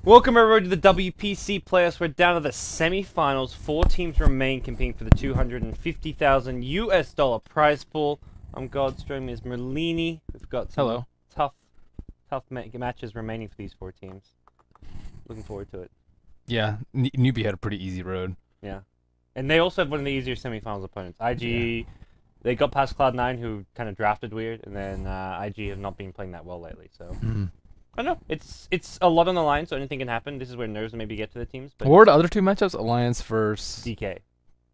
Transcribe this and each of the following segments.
Welcome everybody to the WPC playoffs. We're down to the semi-finals. 4 teams remain competing for the $250,000 US prize pool. I'm Godstrom, is Merlini. We've got some tough matches remaining for these 4 teams. Looking forward to it. Yeah, Newbee had a pretty easy road. Yeah. And they also have one of the easier semi-finals opponents. IG, they got past Cloud9, who kind of drafted weird, and then IG have not been playing that well lately, so... I don't know. It's a lot on the line, so anything can happen. This is where nerves maybe get to the teams. But what were the other 2 matchups? Alliance versus... DK.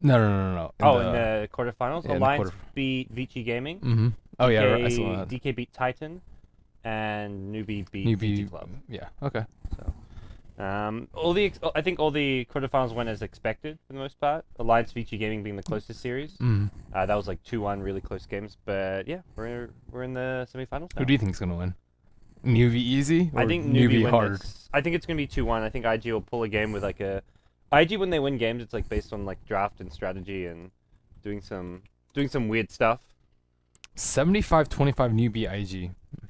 No. In the quarterfinals? Yeah, Alliance beat Vici Gaming. Oh, DK, yeah, right. I saw that. DK beat Titan, and Newbee beat VT Club. Yeah, okay. So, I think all the quarterfinals went as expected for the most part. Alliance Vici Gaming being the closest series. That was like 2-1, really close games. But yeah, we're in the semifinals now. Who do you think is going to win? Newbee easy? Or I think Newbee hard? I think it's going to be 2-1. I think IG will pull a game with like a... IG, when they win games, it's like based on like draft and strategy and doing some weird stuff. 75-25 Newbee IG.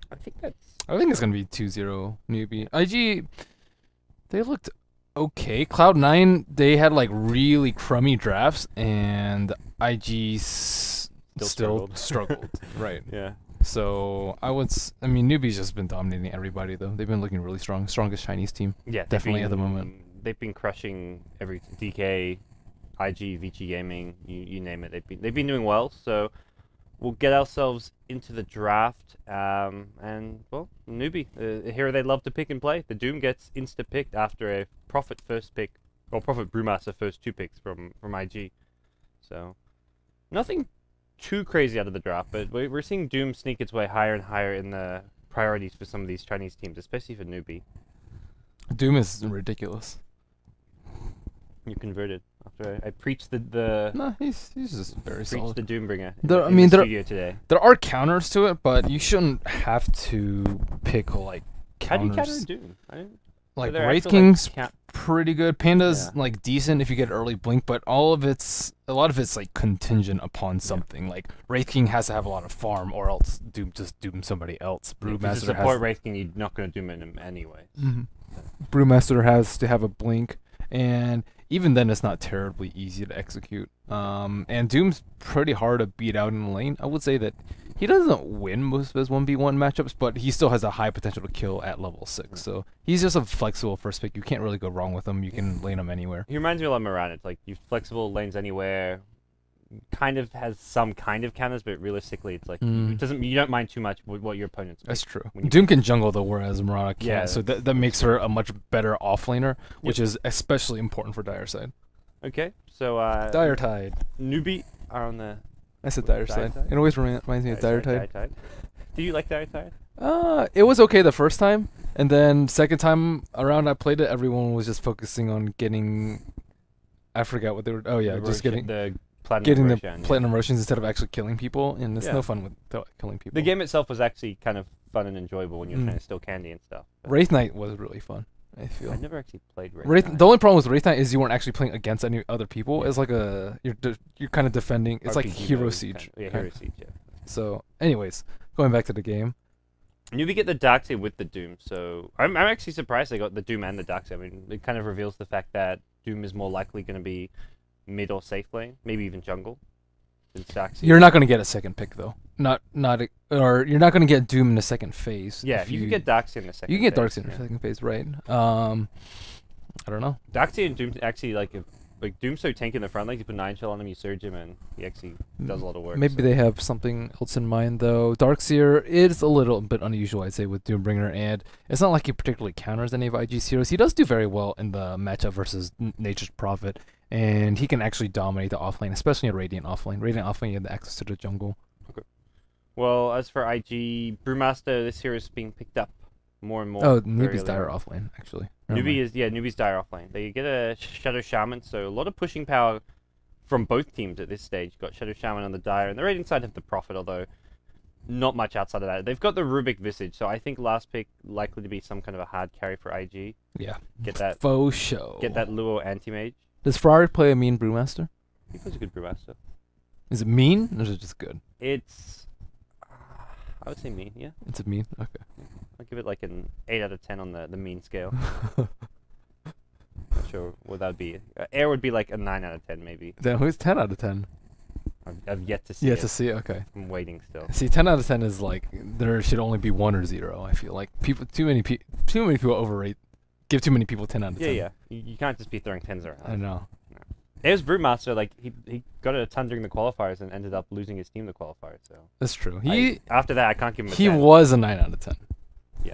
I think it's going to be 2-0 Newbee. IG, they looked okay. Cloud9, they had like really crummy drafts, and IG still struggled. Right. Yeah. So I mean, Newbee's just been dominating everybody though. They've been looking really strong, strongest Chinese team. Yeah, definitely at the moment. They've been crushing every DK, IG, Vici Gaming, you name it. They've been doing well. So we'll get ourselves into the draft. And well, Newbee, a hero they love to pick and play. The Doom gets insta picked after a Prophet first pick, or Prophet Brewmaster first 2 picks from IG. So nothing too crazy out of the draft, but we're seeing Doom sneak its way higher and higher in the priorities for some of these Chinese teams, especially for Newbee. Doom is ridiculous. You converted after I preached the. No, he's just very solid. The Doombringer. In the studio today. There are counters to it, but you shouldn't have to pick like counters. How do you counter Doom? Like Wraith King's pretty good. Panda's like decent if you get early blink, but a lot of it's like contingent upon something. Like Wraith King has to have a lot of farm, or else Doom somebody else. Brewmaster to support Wraith King, you're not going to Doom him anyway. Brewmaster has to have a blink, and even then it's not terribly easy to execute. And Doom's pretty hard to beat out in the lane. I would say that he doesn't win most of his 1v1 matchups, but he still has a high potential to kill at level 6. So he's just a flexible first pick. You can't really go wrong with him. You can lane him anywhere. He reminds me a lot of Moran. It's like you flexible lanes anywhere. Kind of has some kind of counters, but realistically, it's like you don't mind too much what your opponent's. That's true. Doom can jungle though, whereas Murata can't. Yeah, so that makes her a much better offlaner, which is especially important for Dire side. Okay, so Dire Tide. Newbee are on the. I said Dire Tide. It always reminds me of Dire Tide. Do you like Dire Tide? It was okay the first time, and then second time around I played it, everyone was just focusing on getting. I forgot what they were. Oh yeah, just getting the platinum Russians instead of actually killing people, and it's no fun with killing people. The game itself was actually kind of fun and enjoyable when you're trying to steal candy and stuff. Wraith Knight was really fun. I feel. I never actually played Wraith Knight. The only problem with Wraith Knight is you weren't actually playing against any other people. It's like you're kind of defending. It's like Hero Siege. Hero Siege. Yeah. So, anyways, going back to the game. Newbee get the Darkseid with the Doom, so I'm actually surprised they got the Doom and the Darkseid. I mean, it kind of reveals the fact that Doom is more likely going to be mid or safe lane, maybe even jungle. You're not going to get a second pick though. Or you're not going to get Doom in the second phase. Yeah, you can get Darkseid in the second. You can get Darkseid in the second phase, right? I don't know. Darkseid and Doom actually like Doom's so tanky in the front, like you put 9 shell on him, you surge him, and he actually does a lot of work. Maybe they have something else in mind though. Darkseer is a little bit unusual, I'd say, with Doombringer, and it's not like he particularly counters any of IG's heroes. He does do very well in the matchup versus Nature's Prophet, and he can actually dominate the offlane, especially in Radiant offlane. Radiant offlane, you have the access to the jungle. Okay. Well, as for IG, Brewmaster, this hero is being picked up more and more. Oh, Newbee's Dire offlane, actually. Newbee's Dire offlane. They get a Shadow Shaman, so a lot of pushing power from both teams at this stage. Got Shadow Shaman on the Dire, and the Radiant side have the Prophet, although not much outside of that. They've got the Rubik Visage, so I think last pick likely to be some kind of a hard carry for IG. Yeah. Get that faux show. Get that Luo Anti-Mage. Does Ferrari play a mean Brewmaster? He plays a good Brewmaster. Is it mean, or is it just good? It's... I would say mean, yeah. It's a mean? Okay. I'll give it like an 8 out of 10 on the mean scale. sure what that'd be. Air would be like a 9 out of 10 maybe. Then who's 10 out of 10? I've yet to see Yeah, it. to see. Okay. I'm waiting still. See, 10 out of 10 is like there should only be 1 or 0. I feel like too many people overrate, give too many people 10 out of 10. Yeah. You can't just be throwing 10s around. I know. Air's Brewmaster, like he got a ton during the qualifiers and ended up losing his team the qualifiers. So That's true. After that, I can't give him a he 10. was a 9 out of 10. Yeah.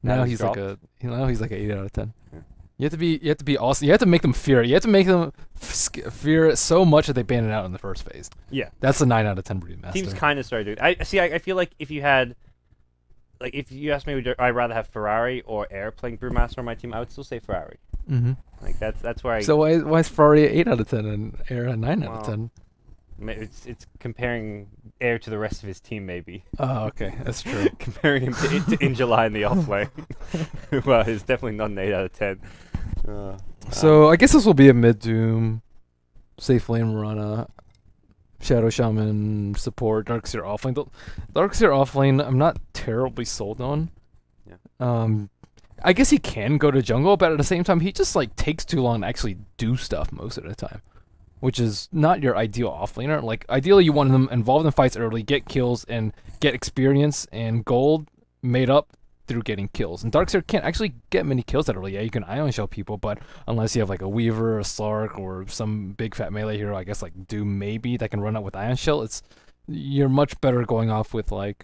Now Now he's like dropped. an 8 out of 10. Yeah. You have to be awesome. You have to make them fear it. You have to make them fear it so much that they ban it out in the first phase. Yeah. That's a 9 out of 10 Brewmaster. Teams kind of started doing. I feel like if you had, like, if you asked me, would I'd rather have Ferrari or Air playing Brewmaster on my team, I would still say Ferrari. Mm-hmm. Like that's where I. So why is Ferrari 8 out of 10 and Air a 9 out of 10? It's comparing Air to the rest of his team, maybe. Oh, okay, that's true. Comparing him to in July in the offlane. Well, it's definitely not an 8 out of 10. So I guess this will be a mid doom, safe lane Marana, Shadow Shaman support, Darkseer offlane. Darkseer offlane, I'm not terribly sold on. Yeah. I guess he can go to jungle, but at the same time, he just like takes too long to actually do stuff most of the time, which is not your ideal offlaner. Like ideally, you want them involved in fights early, get kills, and get experience and gold made up through getting kills. And Darkseer can't actually get many kills that early. Yeah, you can Ion Shell people, but unless you have like a Weaver, a Slark, or some big fat melee hero, I guess like Doom maybe, that can run out with Ion Shell, you're much better going off with like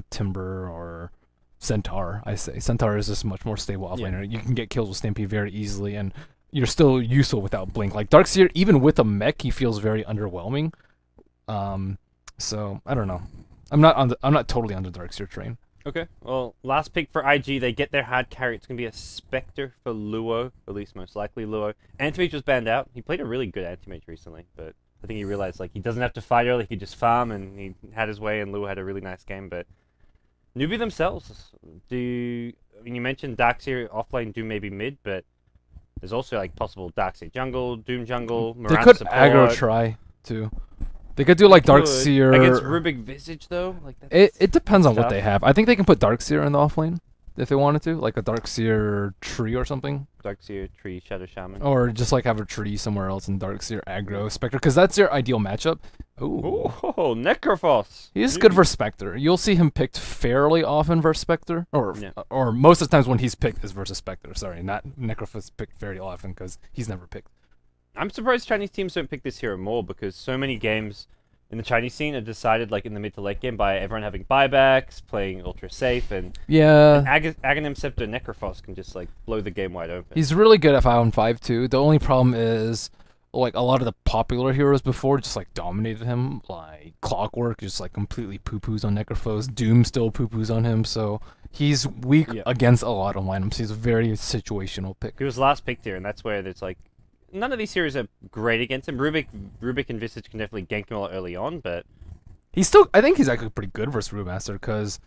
Timber or Centaur, I say. Centaur is just much more stable offlaner. Yeah. You can get kills with Stampede very easily, and you're still useful without Blink. Like Darkseer, even with a mech, he feels very underwhelming. So I don't know. I'm not totally on the Darkseer train. Okay, well, last pick for IG, they get their hard carry. It's going to be a Spectre for Luo, at least most likely Luo. Anti-Mage was banned out. He played a really good Anti-Mage recently, but I think he realized like he doesn't have to fight early, he could just farm, and he had his way, and Luo had a really nice game. But Newbee themselves, I mean, you mentioned Darkseer offlane, Doom maybe mid, but there's also like possible Darkseer jungle, Doom jungle, Miranda they could support. aggro try, too. They could do like Darkseer against Rubik Visage though. Like it depends on what they have. I think they can put Darkseer in the offlane if they wanted to, like a Darkseer tree or something. Darkseer tree, Shadow Shaman. Or just like have a tree somewhere else and Darkseer aggro Spectre, because that's your ideal matchup. Ooh, Necrophos. He's good for Spectre. You'll see him picked fairly often versus Spectre, or most of the times when he's picked is versus Spectre. Sorry, not Necrophos picked fairly often because he's never picked. I'm surprised Chinese teams don't pick this hero more, because so many games in the Chinese scene are decided like in the mid to late game by everyone having buybacks, playing ultra safe, and Aghanim Scepter Necrophos can just like blow the game wide open. He's really good at 5-on-5 too. The only problem is like a lot of the popular heroes before just like dominated him, like Clockwork just like completely poo-poos on Necrophos, Doom still poo-poos on him, so he's weak against a lot of lineups. He's a very situational pick. He was last picked here, and that's where there's like none of these heroes are great against him. Rubik and Visage can definitely gank him a lot early on, but he's still, I think he's actually pretty good versus Brewmaster, because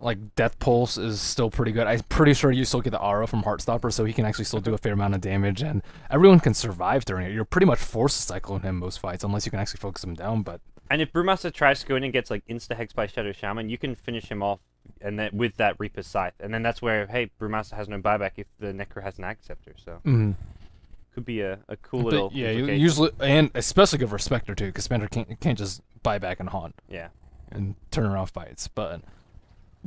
like Death Pulse is still pretty good. I'm pretty sure you still get the aura from Heartstopper, so he can actually still do a fair amount of damage, and everyone can survive during it. You're pretty much forced to cycle him most fights, unless you can actually focus him down. But and if Brewmaster tries to go in and gets like insta-hex by Shadow Shaman, you can finish him off, and then with that Reaper's Scythe, and then that's where, hey, Brewmaster has no buyback if the Necro has an Acceptor, so could be a cool little usually, and especially good for Spectre too, because Spectre can't just buy back and haunt and turn around fights. But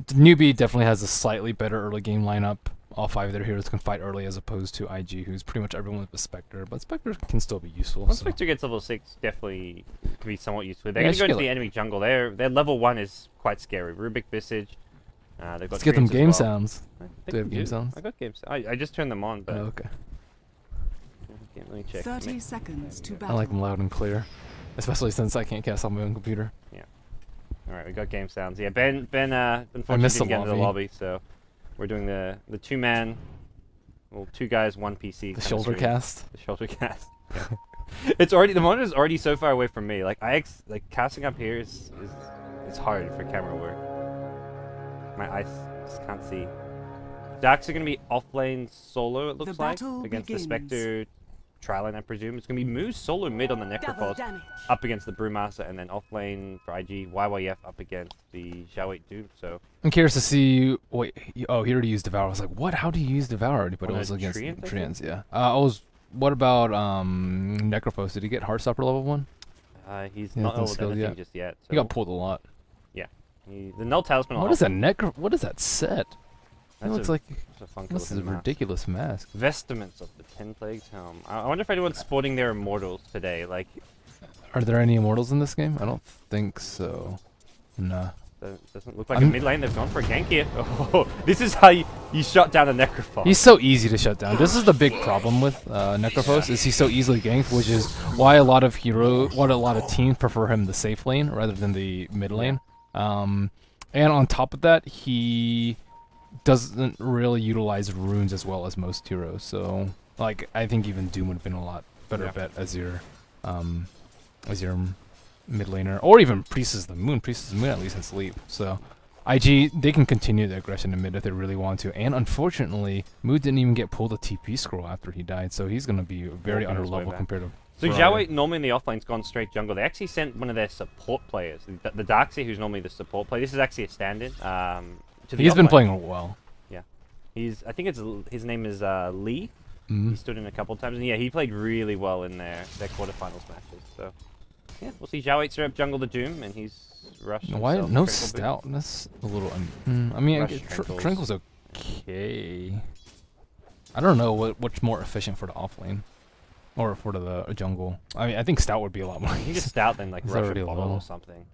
Newbee definitely has a slightly better early game lineup. All 5 of their heroes can fight early, as opposed to IG, who's pretty much everyone with Spectre, but Spectre can still be useful. Once Spectre gets level 6, definitely can be somewhat useful. They're going to go into the enemy jungle. Their level 1 is quite scary. Rubik Visage. They've got Let's get them game sounds. Do they have game sounds? I got game sounds. I just turned them on, but okay. Let me check. 30 seconds to battle. I like them loud and clear, especially since I can't cast on my own computer. Yeah. All right, we got game sounds. Yeah, Ben unfortunately didn't get into the lobby, so we're doing the 2-man, well, 2 guys, 1 PC. The shoulder cast. The shoulder cast. Yeah. It's already, the monitor's already so far away from me. Like like casting up here is hard for camera work. My eyes just can't see. Darks are gonna be offlane solo, it looks like, against the Spectre Trilane, I presume. It's going to be Moose solo mid on the Necrophos, up against the Brewmaster, and then offlane for IG, YYF up against the Xiao 8 Doom. So I'm curious to see. Wait, he already used Devour. I was like, what? How do you use Devour? But it was against Treants, yeah. I was What about Necrophos? Did he get Heartstopper level 1? He's He not hasn't leveled skilled anything yet. just yet. So He got pulled a lot. yeah. The Null Talisman. What is that What is that set? It looks like a funky this is a looking mask. ridiculous mask. Vestments of the 10 Plagues Helm. I wonder if anyone's sporting their immortals today. Like, Are there any immortals in this game? I don't think so. Nah. doesn't look like a mid lane. They've gone for a gank here. Oh, this is how you shut down a Necrophos. He's so easy to shut down. This is the big problem with Necrophos, is he's so easily ganked, which is why a lot of teams prefer him the safe lane rather than the mid lane. And on top of that, he doesn't really utilize runes as well as most heroes. So, like, I think even Doom would have been a lot better bet as your mid laner, or even Priestess of the Moon. Priestess of the Moon at least has sleep. So, IG, they can continue the aggression in mid if they really want to. And unfortunately, Mood didn't even get pulled a TP scroll after he died, so he's going to be very under level compared to. So Xiaowei normally in the offlane's gone straight jungle. They actually sent one of their support players, the Darkseer, who's normally the support player. This is actually a stand-in. He's been playing well. Yeah, I think his name is Lee. Mm-hmm. He stood in a couple times, and yeah, he played really well in their quarterfinals matches. So yeah, we'll see Xiaowei straight up jungle the Doom, and he's rushed. Why himself no Trinkle Stout? That's a little. I mean, Rush Trinkle's okay. I don't know what's more efficient for the offlane. Or for the jungle. I mean, I think Stout would be a lot more. You just Stout than like Rush already Bottle low. or something.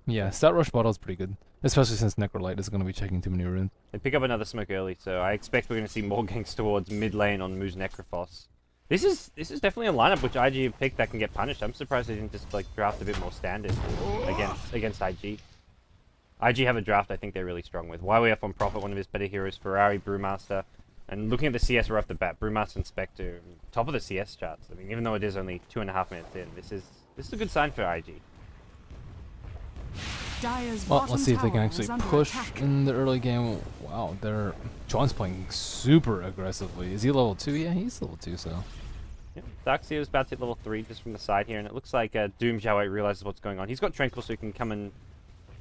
Yeah, Stout Rush Bottle is pretty good. Especially since Necrolite is going to be checking too many runes. They pick up another smoke early, so I expect we're going to see more ganks towards mid lane on Moo's Necrophos. This is definitely a lineup which IG have picked that can get punished. I'm surprised they didn't just like draft a bit more standard against IG. IG have a draft I think they're really strong with. YWF on Prophet, one of his better heroes, Ferrari, Brewmaster. And looking at the CS right off the bat, Brewmaster and Spectre, top of the CS charts. I mean, even though it is only 2.5 minutes in, this is a good sign for IG. Well, let's see if they can actually push in the early game. Wow, Chuan's playing super aggressively. Is he level 2? Yeah, he's level 2, so. Yeah, Darkseer is about to hit level 3 just from the side here, and it looks like Doom Xiaowei realizes what's going on. He's got Tranquil, so he can come and...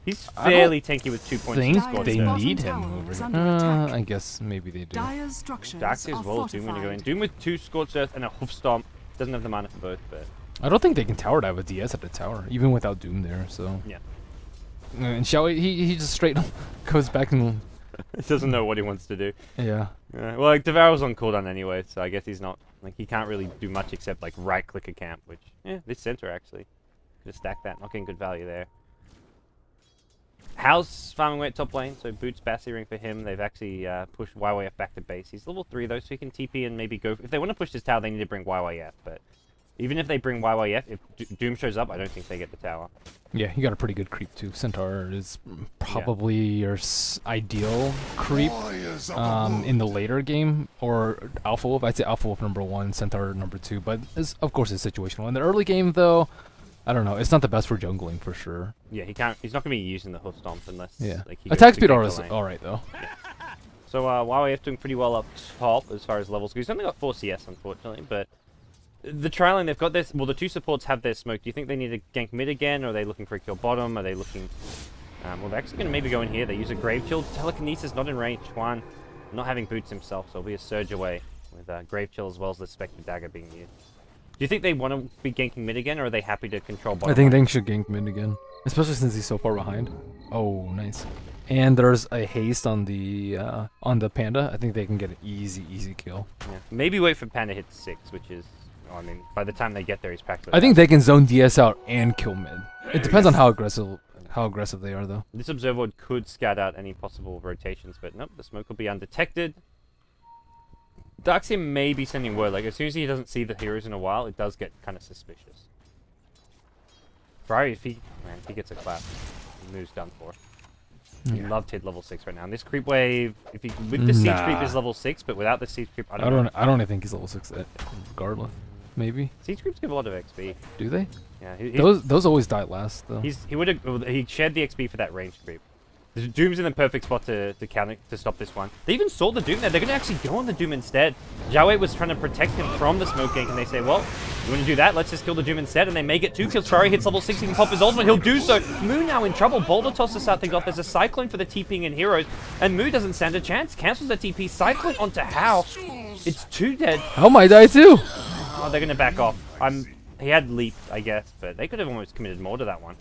He's fairly tanky with 2 points. I think they need him over here. I guess maybe they do. Darkseer as well as Doom when you go in. Doom with 2 Scorched Earth and a Hoof Stomp. Doesn't have the mana for both, but... I don't think they can tower dive a DS at the tower, even without Doom there, so... Yeah. And Xiaowei, he just straight goes back and... He doesn't know what he wants to do. Yeah. Well, like, Devour's on cooldown anyway, so I guess he's not... Like, he can't really do much except, like, right-click a camp, which... Yeah, this center, actually. Could have stacked that, not getting good value there. House farming away at top lane, so Boots Bassy for him. They've actually pushed YYF back to base. He's level 3 though, so he can TP and maybe go... If they want to push this tower, they need to bring YYF, but... Even if they bring YYF, if Doom shows up, I don't think they get the tower. Yeah, he got a pretty good creep too. Centaur is probably your ideal creep in the later game, or Alpha Wolf. I'd say Alpha Wolf number 1, Centaur number 2, but of course it's situational. In the early game though, I don't know. It's not the best for jungling for sure. Yeah, he's not going to be using the hoof stomp unless like he attack speed is alright though. Yeah. So YYF doing pretty well up top as far as levels go. He's only got 4 CS unfortunately, but the trialing they've got this. Well, the 2 supports have their smoke. Do you think they need to gank mid again, or are they looking for a kill bottom? Are they looking? Well, they're actually going to maybe go in here. They use a Grave Chill. Telekinesis not in range. Chuan not having boots himself, so it'll be a surge away with Grave Chill as well as the Spectre Dagger being used. Do you think they want to be ganking mid again, or are they happy to control bottom? I think they should gank mid again, especially since he's so far behind. Oh, nice. And there's a haste on the Panda. I think they can get an easy kill. Yeah. Maybe wait for Panda hit 6, which is, I mean, by the time they get there, he's practically... I think they can zone DS out and kill mid. It depends on how aggressive they are, though. This Observer could scout out any possible rotations, but nope, the smoke will be undetected. Darkseer may be sending word, like as soon as he doesn't see the heroes in a while, it does get kind of suspicious. Ferrari, if he gets a clap, Moo's done for. He loved hit level 6 right now. And this creep wave, with the siege creep is level 6, but without the siege creep, I don't know. I don't think he's level 6 regardless. Maybe. Siege creeps give a lot of XP. Do they? Yeah. Those always die last though. He shared the XP for that ranged creep. The Doom's in the perfect spot to stop this one. They even saw the Doom there. They're going to actually go on the Doom instead. Xiaowei was trying to protect him from the smoke gank, and they say, well, you want to do that? Let's just kill the Doom instead. And they may get 2 kills. Ferrari hits level 6. He can pop his ultimate. He'll do so. Moo now in trouble. Boulder Toss to start things off. There's a Cyclone for the TPing in heroes. And Moo doesn't stand a chance. Cancels the TP. Cyclone onto How. It's 2 dead. How might die too? Oh, they're gonna back off. He had leap, I guess, but they could have almost committed more to that one.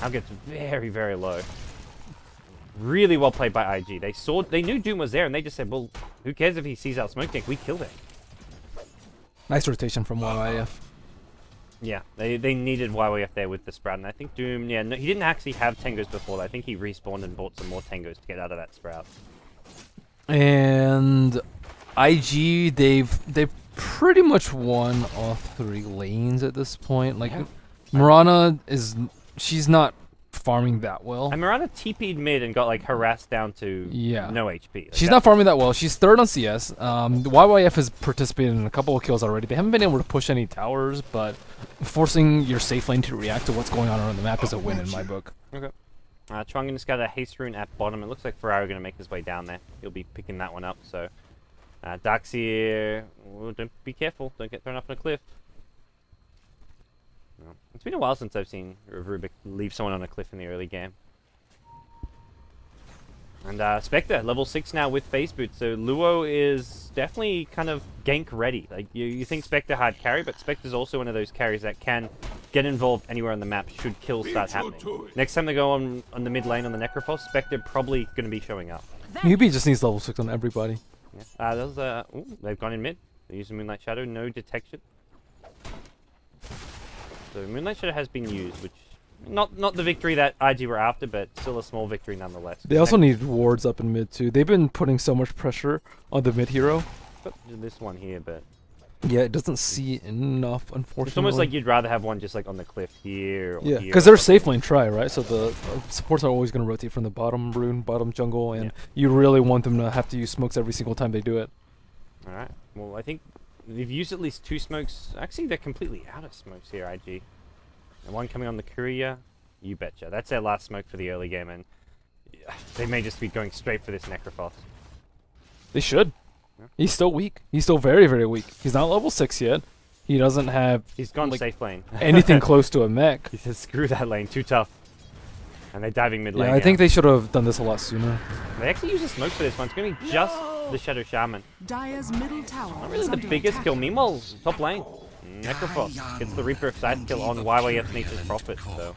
Now gets very, very low. Really well played by IG. They knew Doom was there, and they just said, well, who cares if he sees our smoke tank? We killed it. Nice rotation from YYF. Yeah, they needed YYF there with the Sprout, and I think Doom, yeah, no, he didn't actually have Tangos before that. I think he respawned and bought some more Tangos to get out of that Sprout. And IG, they've pretty much won all 3 lanes at this point. Like, Yeah. Mirana she's not farming that well. And Mirana TP'd mid and got like harassed down to no HP. Like, She's not farming that well. She's 3rd on CS. YYF has participated in a couple of kills already. They haven't been able to push any towers, but forcing your safe lane to react to what's going on around the map is a win in my book. Okay. Trong going to scout a haste rune at bottom. It looks like Ferrari going to make his way down there. He'll be picking that one up. So, Darkseer, don't be careful. Don't get thrown off on a cliff. No. It's been a while since I've seen Rubik leave someone on a cliff in the early game. And Spectre, level 6 now with Phase Boot. So Luo is definitely kind of gank ready. Like you think Spectre hard carry, but Spectre's also one of those carries that can get involved anywhere on the map should kills start happening. Next time they go on the mid lane on the Necrophos, Spectre probably going to be showing up. Newbee just needs level 6 on everybody. Yeah. They've gone in mid. They're using Moonlight Shadow, no detection. So Moonlight Shadow has been used, which not the victory that IG were after, but still a small victory nonetheless. They also need wards up in mid too. They've been putting so much pressure on the mid hero. Got this one here, but yeah, it doesn't see enough, unfortunately. it's almost like you'd rather have one just like on the cliff here. Or yeah, here because they're safe lane try, right? So the supports are always going to rotate from the bottom rune, bottom jungle, and you really want them to have to use smokes every single time they do it. All right. Well, I think they've used at least 2 smokes. Actually, they're completely out of smokes here, IG. And one coming on the courier. You betcha. That's their last smoke for the early game, and they may just be going straight for this Necrophos. They should. Yeah. He's still weak. He's still very, very weak. He's not level 6 yet. He doesn't have... He's gone safe lane. anything close to a mech. He says, screw that lane, too tough. And they're diving mid lane. Yeah, I think they should have done this a lot sooner. They actually use a smoke for this one. It's going to be just the Shadow Shaman. Dire's middle tower Not really the biggest kill. Meanwhile, top lane. Necrophos gets the Reaper of Scythe kill on YYF Nature's Prophet, so...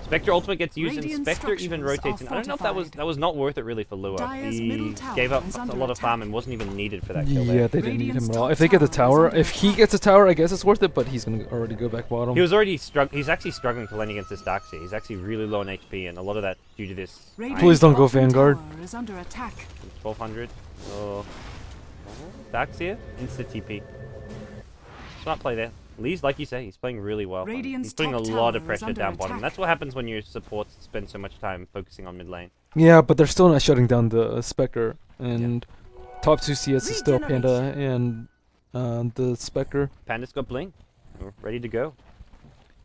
Spectre ultimate gets used, and Spectre even rotates. And I don't know if that was not worth it really for Lua. He gave up a lot of farm and wasn't even needed for that kill there. Yeah, they didn't need him at all. If they get the tower, if he gets a tower, I guess it's worth it, but he's going to already go back bottom. He was already he's actually struggling to lane against this Darkseer. He's actually really low on HP, and a lot of that due to this... Please don't go Vanguard. 1200. Oh. Darkseer, insta TP. Smart play there. Lee's, like you say, he's playing really well. He's putting a lot of pressure down bottom. That's what happens when your supports spend so much time focusing on mid lane. Yeah, but they're still not shutting down the Spectre. And top 2 CS is still Panda and the Spectre. Panda's got Blink. We're ready to go.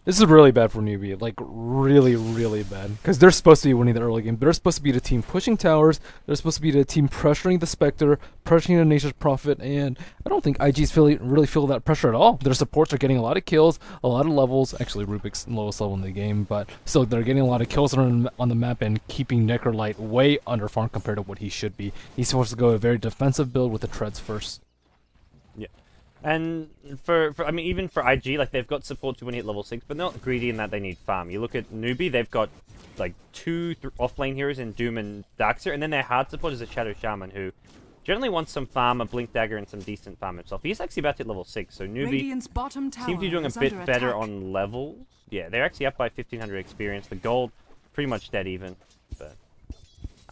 This is really bad for Newbee, like really, really bad. Because they're supposed to be winning the early game. They're supposed to be the team pushing towers. They're supposed to be the team pressuring the Spectre, pressuring the Nature's Prophet, and I don't think IG's really feel that pressure at all. Their supports are getting a lot of kills, a lot of levels. Actually, Rubik's lowest level in the game, but still they're getting a lot of kills on the map and keeping Necrolite way under farm compared to what he should be. He's supposed to go a very defensive build with the treads first. Yeah. And I mean, even for IG, like, they've got support to when hit level 6, but they're not greedy in that they need farm. You look at Newbee, they've got, like, 2 off-lane heroes in Doom and Darkseer, and then their hard support is a Shadow Shaman, who generally wants some farm, a Blink Dagger, and some decent farm himself. He's actually about to hit level 6, so Newbee seems to be doing a bit better on levels. Yeah, they're actually up by 1500 experience. The gold, pretty much dead even, but...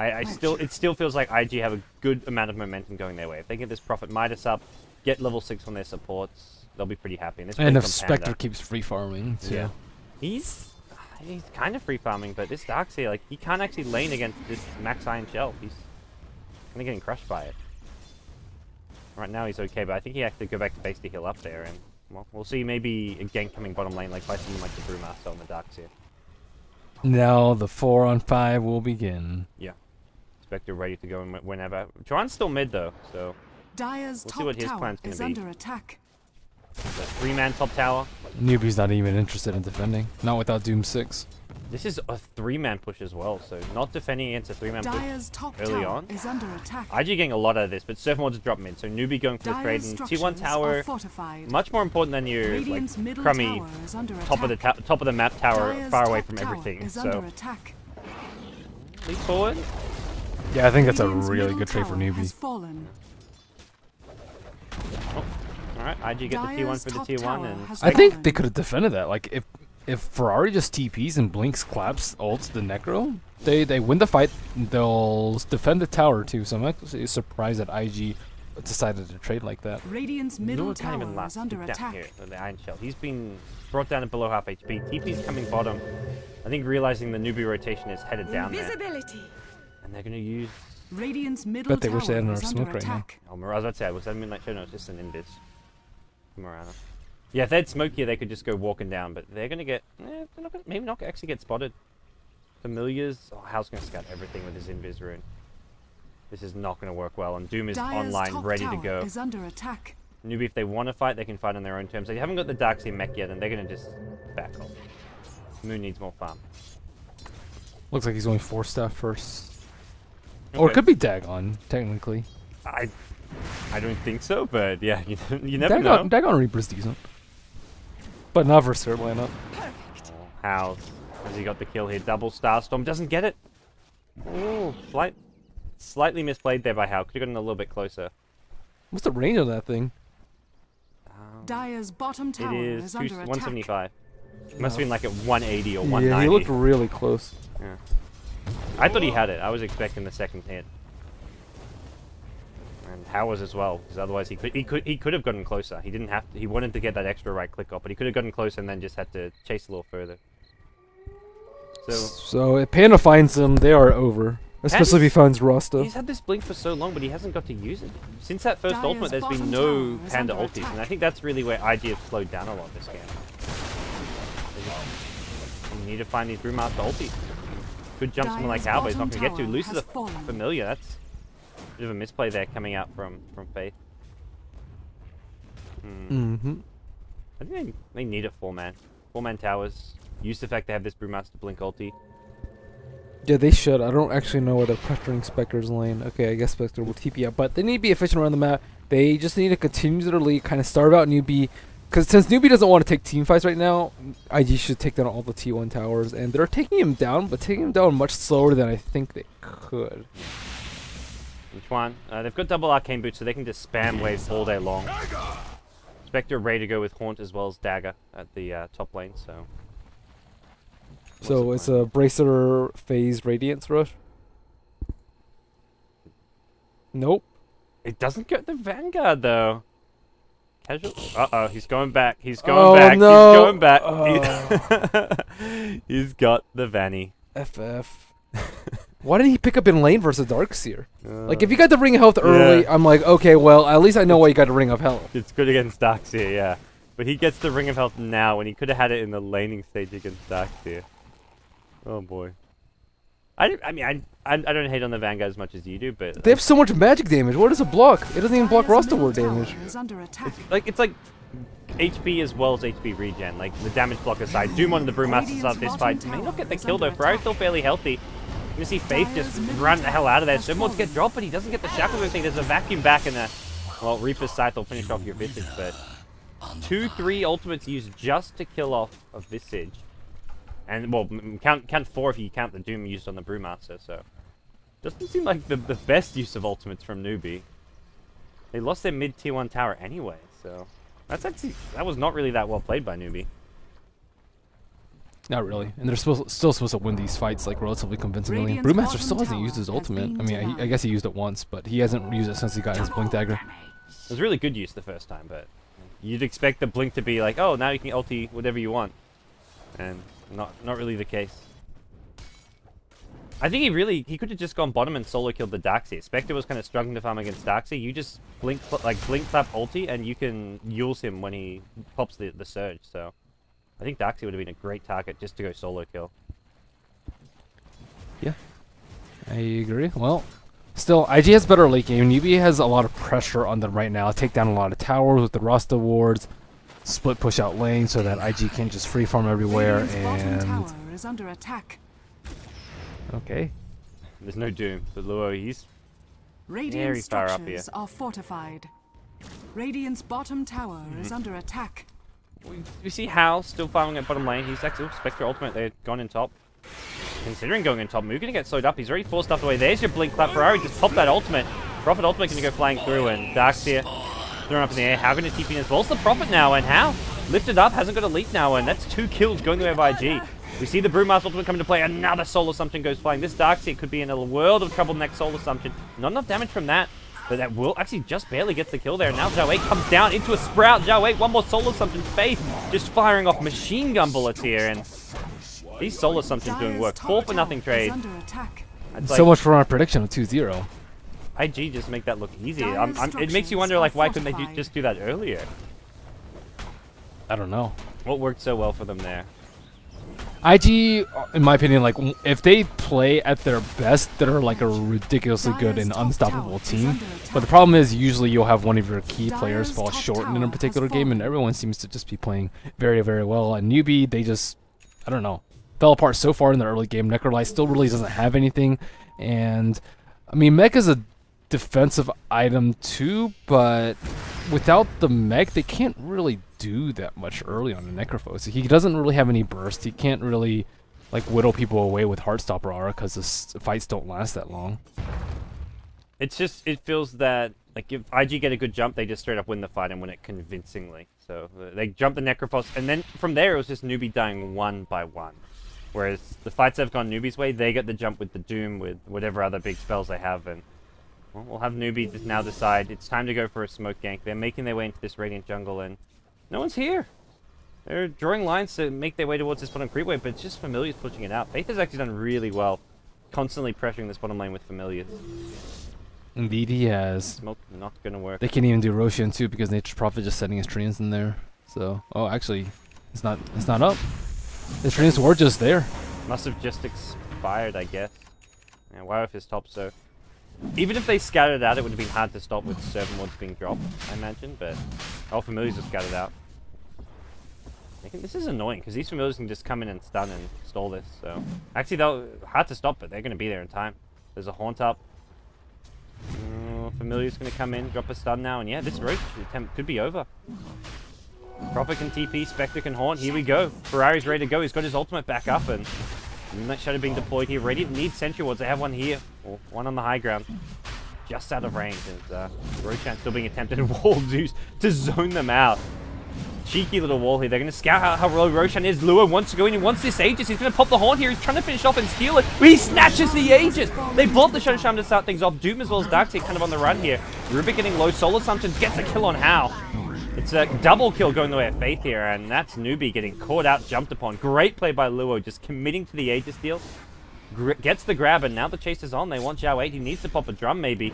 it still feels like IG have a good amount of momentum going their way. If they get this Prophet Midas up, get level 6 on their supports, they'll be pretty happy. And if Spectre keeps free farming, too. Yeah. He's kind of free farming, but this Darkseer, like, he can't actually lane against this Max Iron Shell. He's kind of getting crushed by it. Right now he's okay, but I think he has to go back to base to heal up there, and well, we'll see maybe a gank coming bottom lane, like by someone like the Brewmaster on the Darkseer. Now the 4-on-5 will begin. Yeah. Spectre ready to go whenever. Joran's still mid though, so we'll see what his plan's going to be. Under attack. The 3-man top tower. Newbee's not even interested in defending. Not without Doom 6. This is a 3-man push as well, so not defending against a 3-man Dire's push top early tower on. is under attack. IG getting a lot out of this, but Surf wants to drop mid, so Newbee going for the trade, Dire's and T1 structures tower are fortified. much more important than your like Radiant's middle crummy tower is under top of the attack. top of the map tower, Dire's far away top from tower everything. is So under attack. leap forward. Yeah, I think that's a Radiant's really middle good trade for tower has Newbee. fallen. All right, IG get the T1 Dire's for the top T1, tower and has I think fallen. they could have defended that. Like if Ferrari just TPs and blinks, claps, ults the Necro, they win the fight. They'll defend the tower too. So I'm actually surprised that IG decided to trade like that. Radiant's middle Noah can't even tower last is under down attack. here with the Iron Shell. He's been brought down to below half HP. TP's coming bottom. I think realizing the Newbie rotation is headed down there, Invisibility. and they're gonna use. Radiant's middle Bet they tower wish they had another is smoke under right now. attack. Oh, I was about to say, was that Midnight Show? No, it's just an invis. Morana. Yeah, if they had smoke here, they could just go walking down, but they're gonna get. They're not gonna, maybe not actually get spotted. Familiars. Oh, Hal's gonna scout everything with his invis rune. This is not gonna work well, and Doom is Dire's online, top ready to tower go. is under attack. Newbie, if they want to fight, they can fight on their own terms. They haven't got the Darkseid mech yet, and they're gonna just back off. Moon needs more farm. Looks like he's going 4-staff first. Or it Okay. could be Dagon, technically. I don't think so, but yeah, you never know. Dagon Reaper's decent. But not for third lineup. Oh, Hal, has he got the kill here? Double Starstorm, doesn't get it. Oh, slightly misplayed there by Hal. Could have gotten a little bit closer. What's the range of that thing? Dire's bottom It tower is is under attack. 175. It must have been like at 180 or Yeah, 190. he looked really close. Yeah. I thought he had it. I was expecting the second hit. And Hal was as well, because otherwise he could have gotten closer. He didn't have to. He wanted to get that extra right click off, but he could have gotten closer and then just had to chase a little further. So if Panda finds him, they are over. Especially if he finds Rasta. He's had this blink for so long, but he hasn't got to use it. Since that first Dire's ultimate, there's been bottom no tower is Panda under ultis, and I attack. think that's really where IG have slowed down a lot this game. You need to find these Brewmaster ultis. Good jump someone like Dire's Hal, but he's not bottom going to get to. tower Loses has a fallen. familiar. That's a bit of a misplay there coming out from Faith. Mm-hmm. I think they need a 4-man. 4-man towers. Use the fact they have this Brewmaster blink ulti. Yeah, they should. I don't actually know where they're pressuring Spectre's lane. Okay, I guess Spectre will TP out, but they need to be efficient around the map. They just need to continue their lead, kind of starve out Newbee. Because since Newbee doesn't want to take team fights right now, IG should take down all the T1 towers. And they're taking him down, but taking him down much slower than I think they could. Which one? They've got double arcane boots, so they can just spam waves all day long. Spectre ready to go with Haunt as well as Dagger at the top lane, so... So it's a Bracer phase Radiance rush? Nope. It doesn't get the Vanguard, though. Casual. Uh-oh, he's going back. He's going back. No. He's going back. Oh. He's got the Vanny. FF. Why did he pick up in lane versus Darkseer? Like, if you got the Ring of Health early, Yeah. I'm like, okay, well, at least I know why you got the Ring of Health. It's good against Darkseer, yeah. But he gets the Ring of Health now, when he could have had it in the laning stage against Darkseer. Oh, boy. I don't hate on the Vanguard as much as you do, but... They have so much magic damage. What does it block? It doesn't even block Dire's Rasta middle Ward tower damage. is under attack. It's like HP as well as HP regen, like the damage block aside. Doom on the Brewmaster start this fight. May not get the kill though. Ferrari's still fairly healthy. You're gonna see Faith just run the hell out of there. Someone's get dropped, but he doesn't get the shackle thing. There's a vacuum back and a... Well, Reaper's Scythe will finish off your Visage, but... 2-3 ultimates used just to kill off a Visage. And, well, count 4 if you count the Doom used on the Brewmaster, so... Doesn't seem like the best use of ultimates from Newbee. They lost their mid tier 1 tower anyway, so... That's actually... That was not really that well played by Newbee. Not really. And they're still supposed to win these fights, like, relatively convincingly. Radiant's Brewmaster bottom still hasn't tower used his has ultimate. been I mean, I denied. guess he used it once, but he hasn't used it since he got his Blink Dagger. It was really good use the first time, but... You'd expect the blink to be like, oh, now you can ulti whatever you want. And not really the case. I think he could have just gone bottom and solo killed the Darkseer. Spectre was kind of struggling to farm against Darkseer. You just blink clap ulti and you can use him when he pops the surge. So I think Darkseer would have been a great target just to go solo kill. Yeah, I agree. Well, still, IG has better late game. Newbee has a lot of pressure on them right now. Take down a lot of towers with the Rasta wards. split push out lane so that IG can't just free farm everywhere. Radiant's bottom And tower is under attack. okay, There's no Doom, but Luo, he's Radiant very far up here. structures are fortified. Radiant's bottom tower is under attack. We see Hal still farming at bottom lane. He's actually Spectre ultimate. They've gone in top. Considering going in top, Moo gonna get slowed up. He's already forced stuff away. There's your blink clap. Ferrari just popped that ultimate. Prophet ultimate gonna go flying through, and Darkseer thrown up in the air. How gonna TP as well? It's the Prophet now, and Hal lifted up, hasn't got a leap now, and that's 2 kills going the way of IG. We see the Brewmaster ultimate come into play. Another Soul Assumption goes flying. This Darkseer could be in a world of trouble next Soul Assumption. Not enough damage from that. But that will actually just barely gets the kill there. And now Zhao 8 comes down into a Sprout. Zhao 8, one more Soul Assumption. Faith just firing off machine gun bullets here. And these Soul Assumptions doing work. 4-0 trade. It's so like, much for our prediction of 2-0. IG just make that look easy. It makes you wonder, like, why couldn't they just do that earlier? I don't know. What worked so well for them there? IG, in my opinion, like if they play at their best, they're like a ridiculously good and unstoppable team. But the problem is usually you'll have one of your key players fall short in a particular game, and everyone seems to just be playing very, very well. And Newbee, they just, I don't know, fell apart so far in the early game. Necrolight still really doesn't have anything, and I mean mech is a defensive item too, but without the mech, they can't really do that much early on the Necrophos. He doesn't really have any burst. He can't really like whittle people away with Heartstopper aura because the fights don't last that long. It's just, it feels that, like, if IG get a good jump, they just straight up win the fight and win it convincingly. So they jump the Necrophos, and then from there it was just Newbee dying one by one. Whereas the fights have gone Newbee's way, they get the jump with the Doom, with whatever other big spells they have, and well, we'll have Newbee just now decide it's time to go for a smoke gank. They're making their way into this Radiant jungle, and no one's here. They're drawing lines to make their way towards this bottom creep wave, but it's just Familiars pushing it out. Faith has actually done really well, constantly pressuring this bottom lane with Familiars. Indeed he has. Smoke not gonna work. They can't even do Roshan too because Nature's Prophet just setting his treants in there. So, oh, actually, it's not up. The treants were just there. Must have just expired, I guess. Yeah, why if it's top, so even if they scattered out, it would have been hard to stop with Servant Wards being dropped, I imagine, but all Familiars are scattered out. I think this is annoying, because these Familiars can just come in and stun and stall this, so actually, they'll hard to stop, but they're going to be there in time. There's a Haunt up. Familiar's going to come in, drop a stun now, and yeah, this roach attempt could be over. Prophet can TP, Spectre can Haunt, here we go. Ferrari's ready to go, he's got his ultimate back up, and Moonlight Shadow being deployed here. Radiant need Sentry Wards, they have one here, or one on the high ground. Just out of range, and Roshan still being attempted to wall Zeus to zone them out. Cheeky little wall here. They're going to scout out how low Roshan is. Lua wants to go in. He wants this Aegis. He's going to pop the Haunt here. He's trying to finish off and steal it. He snatches the Aegis. They block the Shadow Shaman to start things off. Doom as well as Darkseid kind of on the run here. Rubik getting low. Soul Assumptions gets a kill on Hal. It's a double kill going the way of Faith here, and that's Newbee getting caught out, jumped upon. Great play by Luo, just committing to the Aegis deal. Gets the grab, and now the chase is on. They want Zhao 8. He needs to pop a drum, maybe.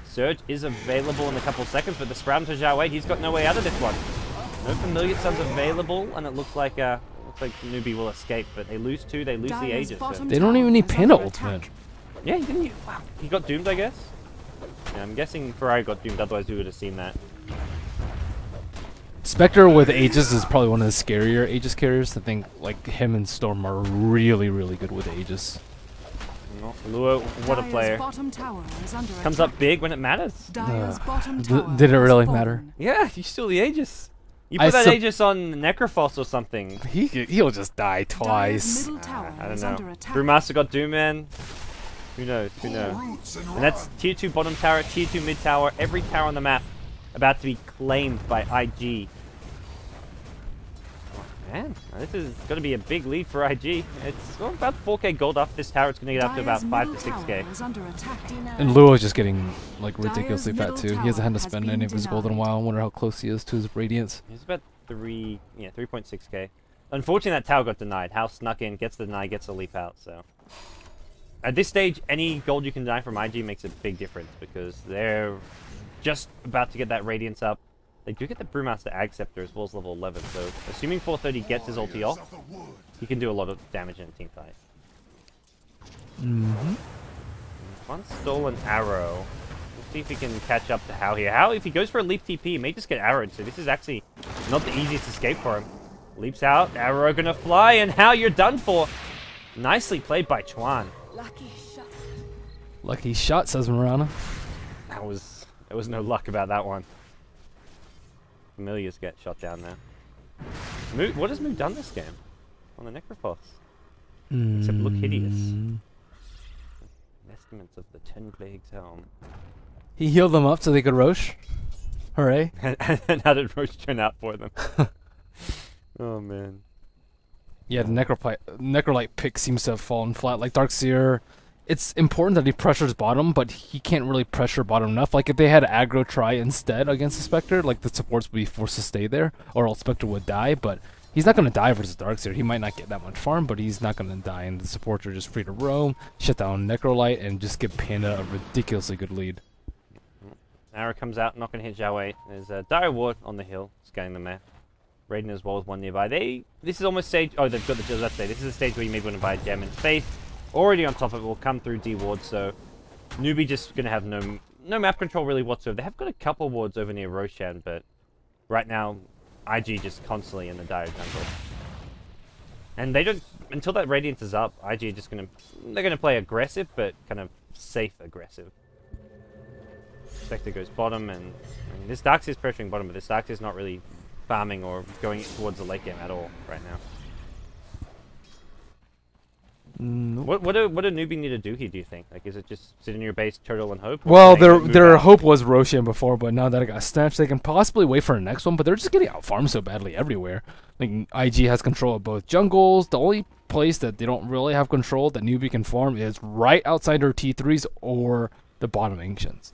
Surge is available in a couple seconds, but the Sprout into Zhao 8, he's got no way out of this one. No Familiar Sun's available, and it looks like Newbee will escape, but they lose 2, they lose the Aegis. So. They don't even need Panda ultimate. Yeah, he didn't. Wow, he got doomed, I guess. Yeah, I'm guessing Ferrari got doomed, otherwise we would have seen that. Spectre with Aegis is probably one of the scarier Aegis carriers. I think like him and Storm are really, really good with Aegis. No, Luo, what a player. Comes up big when it matters. Did it really matter? Yeah, you steal the Aegis. You put that Aegis on Necrophos or something. He'll just die twice. I don't know. Brewmaster got Doom Man. Who knows? Who knows? And that's tier 2 bottom tower, tier 2 mid tower, every tower on the map about to be claimed by IG. Oh, man, this is going to be a big lead for IG. It's about 4k gold off this tower. It's going to get up to about 5 to 6k. And Luo's just getting like ridiculously fat too. He hasn't had to spend any of his gold in a while. I wonder how close he is to his Radiance. He's about 3.6k. Unfortunately, that tower got denied. House snuck in, gets the deny, gets the leap out. So at this stage, any gold you can deny from IG makes a big difference because they're just about to get that Radiance up. They do get the Brewmaster Ag Scepter as well as level 11, so assuming 430 gets his ulti off, he can do a lot of damage in a team fight. Mm-hmm. One stolen arrow. See if he can catch up to Hao here. Hao, if he goes for a leap TP, he may just get arrowed. So this is actually not the easiest escape for him. Leaps out, arrow gonna fly, and Hao, you're done for. Nicely played by Chuan. Lucky shot, says Mirana. There was no luck about that one. Familiars get shot down there. What has Moo done this game on the Necrophos? Except look hideous. Estimates of the 10 Plagues helm. He healed them up so they could Roche. Hooray. And how did Roche turn out for them? Oh man. Yeah, the Necrolite pick seems to have fallen flat. Like Darkseer, it's important that he pressures bottom, but he can't really pressure bottom enough. Like if they had aggro try instead against the Spectre, like the supports would be forced to stay there, or else Spectre would die, but he's not going to die versus Darkseer. He might not get that much farm, but he's not going to die, and the supports are just free to roam, shut down Necrolite, and just give Panda a ridiculously good lead. Arrow comes out, not going to hit Jiawei. There's a Dire Ward on the hill, scanning the map. Raiden as well with one nearby. This is almost stage. Oh, they've got the let's say this is a stage where you maybe want to buy a gem in Faith. Already on top of it, will come through D Ward. So Newbee just gonna have no map control really whatsoever. They have got a couple wards over near Roshan, but right now IG just constantly in the Dire jungle. And they don't until that Radiance is up. IG are just they're gonna play aggressive, but kind of safe aggressive. Spectre goes bottom, and I mean, this Darkseer is pressuring bottom, but this Darkseer is not really farming or going towards the late game at all right now. Nope. What do Newbee need to do here, do you think? Like, is it just sit in your base, turtle, and hope? Well, their hope was Roshan before, but now that it got snatched, they can possibly wait for the next one, but they're just getting out farmed so badly everywhere. Like, IG has control of both jungles. The only place that they don't really have control that Newbee can farm is right outside their T3s or the bottom Ancients.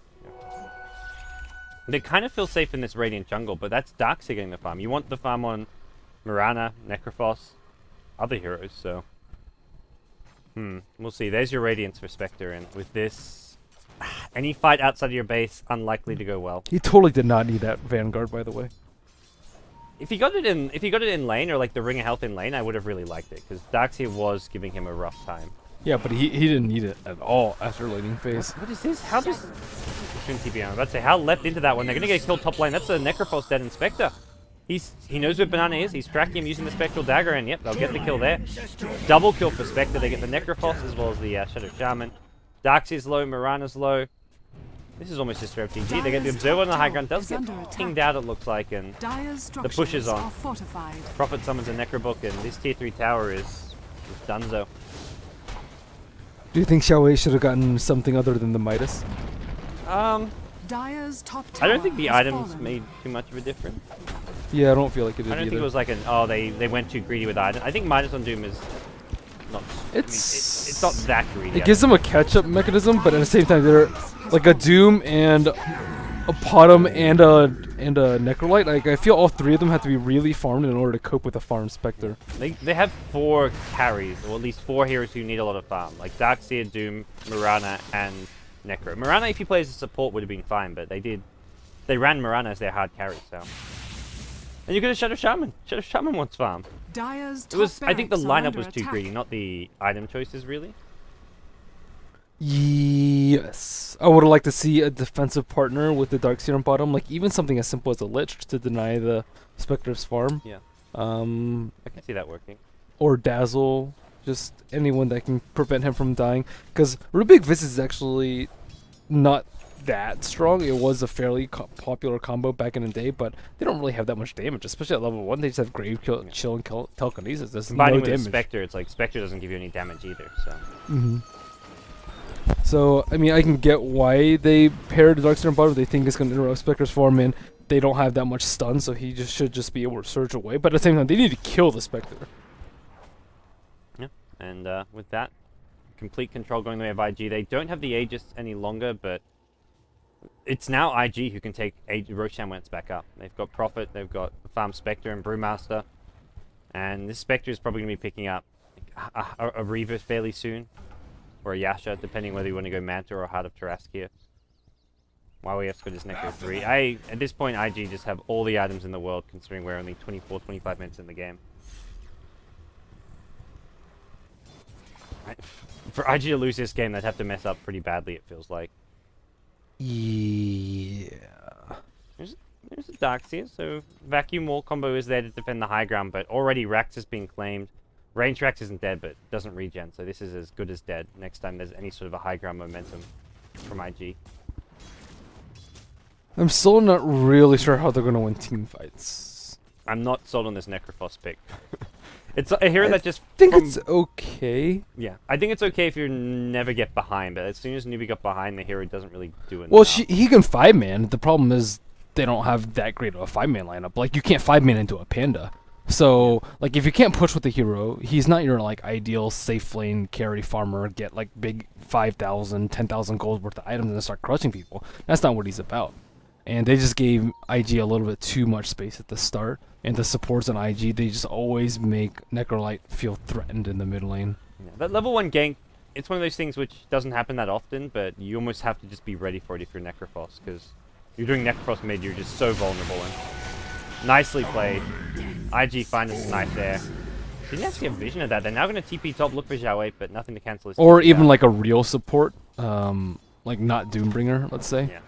They kind of feel safe in this Radiant jungle, but that's Darkseer getting the farm. You want the farm on Mirana, Necrophos, other heroes, so... We'll see. There's your Radiance for Spectre, and with this... any fight outside of your base, unlikely to go well. He totally did not need that Vanguard, by the way. If he got it in lane, or like the Ring of Health in lane, I would have really liked it, because Darkseer was giving him a rough time. Yeah, but he didn't need it at all after laning phase. What is this? How does... I'm about to say, how left into that one? They're going to get killed top lane. That's a Necrophos dead in Spectre. He knows where Banana is. He's tracking him using the Spectral Dagger, and yep, they'll get the kill there. Double kill for Spectre. They get the Necrophos as well as the Shadow Shaman. Darkseer's low, Mirana's low. This is almost just for FTG. They get the Observer on the high ground. Does get pinged out, it looks like, and the push is on. Prophet summons a Necrobook, and this tier 3 tower is donezo. Do you think Xiaowei should have gotten something other than the Midas? Dire's top I don't think the items made too much of a difference. Yeah, I don't feel like it did I don't either. think it was like they went too greedy with items. I think Midas on Doom is not... It's not that greedy. It gives them a catch-up mechanism, but at the same time, they're like a Doom and a Potom and a Necrolite. Like, I feel all three of them have to be really farmed in order to cope with a farm Spectre. They have 4 carries, or at least 4 heroes who need a lot of farm. Like Darkseer, Doom, Mirana, and Necro. Mirana, if he plays as support, would have been fine, but they ran Mirana as their hard carry, so... And you got a Shadow Shaman. Shadow Shaman wants farm. I think the lineup was too greedy, not the item choices, really. Yes. I would have liked to see a defensive partner with the Darkseer on bottom, like even something as simple as a Lich to deny the Spectre's farm. Yeah. I can see that working. Or Dazzle, just anyone that can prevent him from dying. Because Rubik Viz is actually not that strong. It was a fairly popular combo back in the day, but they don't really have that much damage, especially at level 1. They just have Grave Kill, Chill, and Telekinesis. There's Combining no damage. With Spectre, it's like Spectre doesn't give you any damage either, so... So, I mean, I can get why they paired Darkseer and bottom. They think it's going to interrupt Spectre's farm, and they don't have that much stun, so he should just be able to surge away. But at the same time, they need to kill the Spectre. Yeah, and with that, complete control going the way of IG. They don't have the Aegis any longer, but it's now IG who can take Roshan when it's back up. They've got Prophet, they've got Farm Spectre and Brewmaster, and this Spectre is probably going to be picking up a Reaver fairly soon, or a Yasha, depending whether you want to go Manta or Heart of Tarask here. YWF's got his Necro 3. At this point, IG just have all the items in the world, considering we're only 24, 25 minutes in the game. For IG to lose this game, they'd have to mess up pretty badly, it feels like. Yeah. There's a Darkseer, so Vacuum Wall combo is there to defend the high ground, but already Rax has been claimed. Range Rax isn't dead, but doesn't regen, so this is as good as dead next time there's any sort of a high ground momentum from IG. I'm still not really sure how they're gonna win team fights. I'm not sold on this Necrophos pick. It's I hear that just I think it's okay. yeah. I think it's okay if you never get behind, but as soon as Newbee got behind, the hero doesn't really do it. Well, he can 5-man. The problem is they don't have that great of a 5-man lineup. Like, you can't 5-man into a panda. So, like, if you can't push with the hero, he's not your, like, ideal safe lane carry farmer, get, like, big 5,000, 10,000 gold worth of items and then start crushing people. That's not what he's about. And they just gave IG a little bit too much space at the start. And the supports on IG, they just always make Necrolite feel threatened in the mid lane. Yeah, that level 1 gank, it's one of those things which doesn't happen that often, but you almost have to just be ready for it if you're Necrophos, because you're doing Necrophos mid, you're just so vulnerable. And nicely played. IG finds us a knife there. Didn't actually have vision of that. They're now going to TP top, look for Zhao 8, but nothing to cancel his Or TP even out. like a real support, like not Doombringer, let's say. Yeah.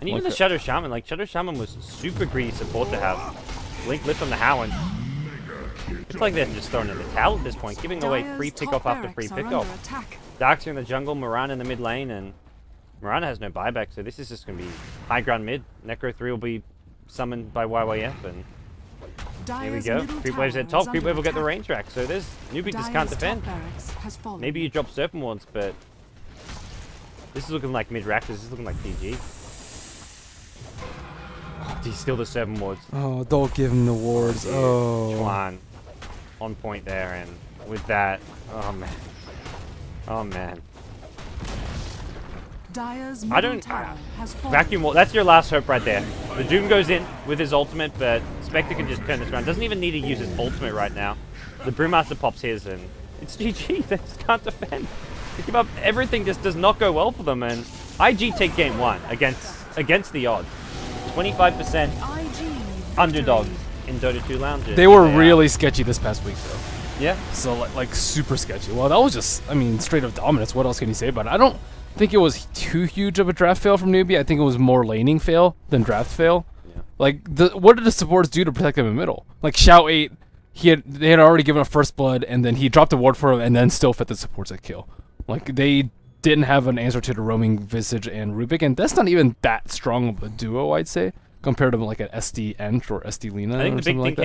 And even Like the Shadow Shaman, like Shadow Shaman was super greedy support to have. Link lift on the Hound. It's like they're just throwing in the towel at this point, giving away free Dire's pick-off top after free barracks are pick-off. under attack. Darkseer in the jungle, Mirana in the mid lane, and Mirana has no buyback, so this is just going to be high ground mid. Necro 3 will be summoned by YYF, and here we Dire's go. middle Creep Wave's at tower top, is Creep Wave will under get the attack. range track, so there's Newbee just Dire's can't top defend. barracks has fallen. Maybe you drop Serpent Wards, but this is looking like mid-rack, this is looking like PG. Oh, do you steal the Serpent Wards? Oh, don't give him the wards. Oh. Chuan on point there, and with that, oh man. Oh man. Dire's I middle don't- tower has fallen. Vacuum Wall, that's your last hope right there. The Doom goes in with his ultimate, but Spectre can just turn this around. Doesn't even need to use his ultimate right now. The Brewmaster pops his, and it's GG. They just can't defend. They give up. Everything just does not go well for them, and IG take game 1 against the odds. 25% IG underdogs victory. in Dota 2 lounges. They were are. really sketchy this past week, though. Yeah. So, like super sketchy. Well, that was just, I mean, straight up dominance. What else can you say about it? I don't think it was too huge of a draft fail from Newbee. I think it was more laning fail than draft fail. Yeah. Like, what did the supports do to protect them in the middle? Like, Shao 8, they had already given a first blood, and then he dropped a ward for him, and then still fit the supports at kill. Like, they didn't have an answer to the roaming Visage and Rubik, and that's not even that strong of a duo, I'd say, compared to like an SD Ent or SD Lina. I think or the big something thing like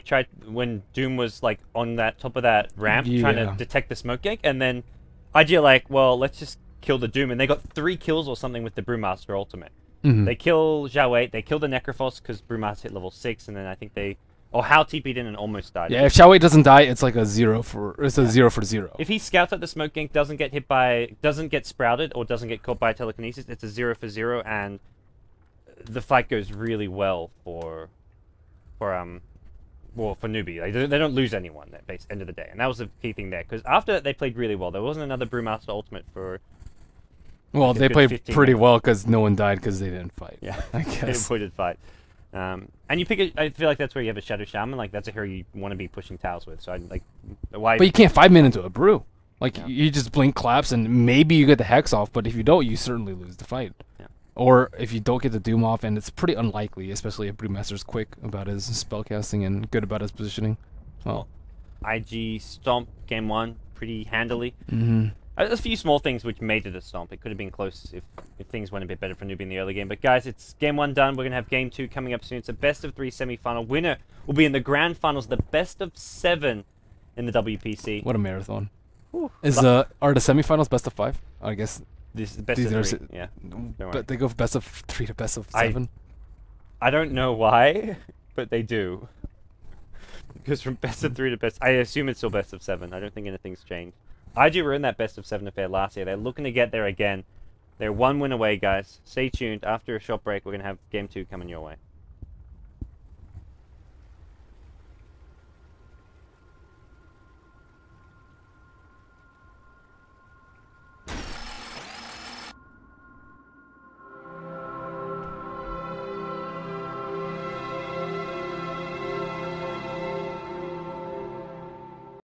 that. came when Doom was like on that top of that ramp trying to Yeah. detect the smoke gank, and then IG are like, well, let's just kill the Doom, and they got 3 kills or something with the Brewmaster ultimate. Mhm. They kill Zhao 8, they kill the Necrophos because Brewmaster hit level 6, and then I think Hal TP'd in and almost died. Yeah, if Shao 8 doesn't die, it's like a 0 for 0 for 0. If he scouts at the smoke gank, doesn't get sprouted or doesn't get caught by telekinesis, it's a 0 for 0, and the fight goes really well for Newbee. They don't lose anyone at base end of the day, and that was the key thing there. Because after that, they played really well. There wasn't another Brewmaster ultimate for. Well, like a they good played 15 pretty minutes. well because no one died because they didn't fight. Yeah, I they guess. avoided fight. And you pick I feel like that's where you have a Shadow Shaman. Like that's a hero you want to be pushing towers with. So I like why. But you can't 5-man into a brew. Like, Yeah. you just blink claps and maybe you get the Hex off, but if you don't, you certainly lose the fight. Yeah. Or if you don't get the Doom off, and it's pretty unlikely, especially if Brewmaster's quick about his spellcasting and good about his positioning. Well, IG stomp game 1 pretty handily. mhm. A few small things which made it a stomp. It could have been close if things went a bit better for Newbee in the early game. But guys, it's game 1 done. We're going to have game 2 coming up soon. It's a best of 3 semi-final. Winner will be in the grand finals, the best of 7 in the WPC. What a marathon. Whew. Are the semifinals best of 5? I guess. This is the best These are of 3. s- Yeah. worry. But they go best of 3 to best of I- 7. I don't know why, but they do. Because from best of 3 to best... I assume it's still best of 7. I don't think anything's changed. IG were in that best of 7 affair last year. They're looking to get there again. They're 1 win away, guys. Stay tuned. After a short break, we're going to have game 2 coming your way.